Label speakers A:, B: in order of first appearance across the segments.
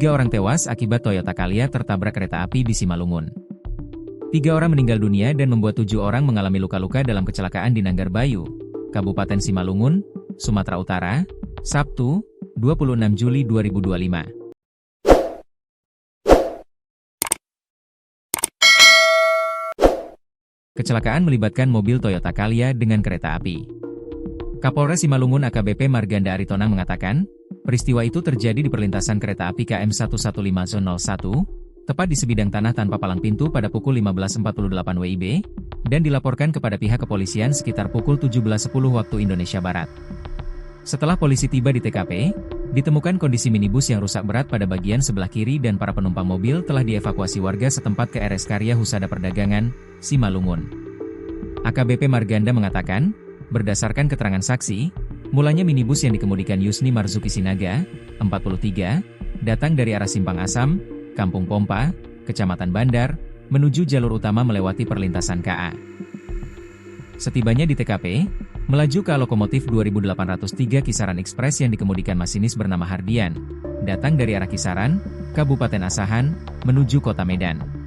A: 3 orang tewas akibat Toyota Calya tertabrak kereta api di Simalungun. 3 orang meninggal dunia dan membuat 7 orang mengalami luka-luka dalam kecelakaan di Nanggarbayu, Kabupaten Simalungun, Sumatera Utara, Sabtu, 26 Juli 2025. Kecelakaan melibatkan mobil Toyota Calya dengan kereta api. Kapolres Simalungun AKBP Marganda Aritonang mengatakan, peristiwa itu terjadi di perlintasan kereta api KM 115 Zone 01, tepat di sebidang tanah tanpa palang pintu pada pukul 15.48 WIB, dan dilaporkan kepada pihak kepolisian sekitar pukul 17.10 waktu Indonesia Barat. Setelah polisi tiba di TKP, ditemukan kondisi minibus yang rusak berat pada bagian sebelah kiri dan para penumpang mobil telah dievakuasi warga setempat ke RS Karya Husada Perdagangan, Simalungun. AKBP Marganda mengatakan, berdasarkan keterangan saksi, mulanya minibus yang dikemudikan Yusni Marzuki Sinaga, 43, datang dari arah Simpang Asam, Kampung Pompa, Kecamatan Bandar, menuju jalur utama melewati perlintasan KA. Setibanya di TKP, melaju ke lokomotif 2803 Kisaran Express yang dikemudikan masinis bernama Hardian, datang dari arah Kisaran, Kabupaten Asahan, menuju Kota Medan.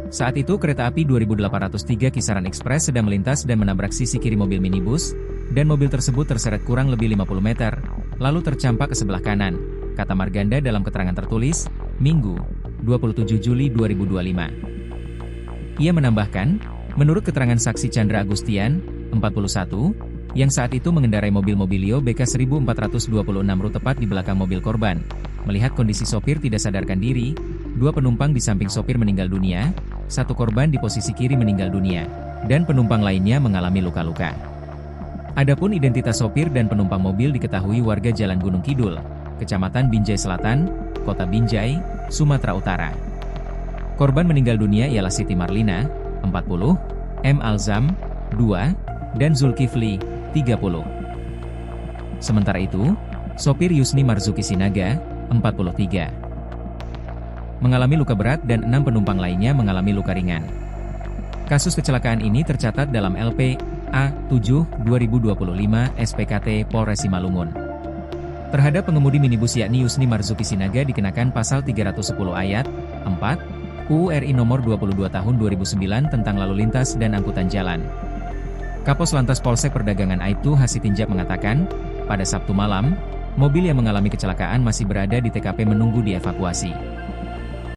A: Saat itu kereta api 2803 Kisaran Express sedang melintas dan menabrak sisi kiri mobil minibus, dan mobil tersebut terseret kurang lebih 50 meter, lalu tercampak ke sebelah kanan, kata Marganda dalam keterangan tertulis, Minggu, 27 Juli 2025. Ia menambahkan, menurut keterangan saksi Chandra Agustian, 41, yang saat itu mengendarai mobil Mobilio BK 1426 rute tepat di belakang mobil korban, melihat kondisi sopir tidak sadarkan diri, 2 penumpang di samping sopir meninggal dunia, 1 korban di posisi kiri meninggal dunia, dan penumpang lainnya mengalami luka-luka. Adapun identitas sopir dan penumpang mobil diketahui warga Jalan Gunung Kidul, Kecamatan Binjai Selatan, Kota Binjai, Sumatera Utara. Korban meninggal dunia ialah Siti Marlina, 40, M. Alzam, 2, dan Zulkifli, 30. Sementara itu, sopir Yusni Marzuki Sinaga, 43, mengalami luka berat dan 6 penumpang lainnya mengalami luka ringan. Kasus kecelakaan ini tercatat dalam LP A7/2025 SPKT Polres Simalungun. Terhadap pengemudi minibus yakni Yusni Marzuki Sinaga dikenakan pasal 310 ayat 4 UU RI nomor 22 tahun 2009 tentang lalu lintas dan angkutan jalan. Kapos Lantas Polsek Perdagangan Aibtu Hasitinjak mengatakan, pada Sabtu malam, mobil yang mengalami kecelakaan masih berada di TKP menunggu dievakuasi.